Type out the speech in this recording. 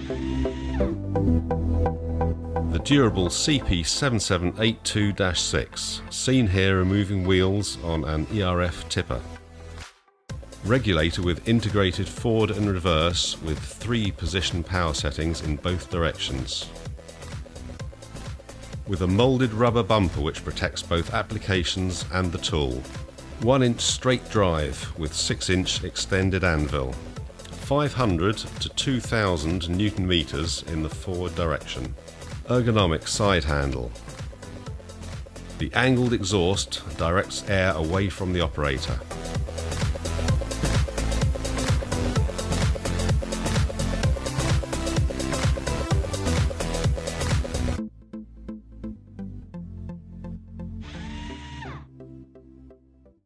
The durable CP7782-6, seen here removing wheels on an ERF tipper. Regulator with integrated forward and reverse with 3 position power settings in both directions. With a moulded rubber bumper which protects both applications and the tool. 1-inch straight drive with 6-inch extended anvil. 500 to 2000 Newton meters in the forward direction. Ergonomic side handle. The angled exhaust directs air away from the operator.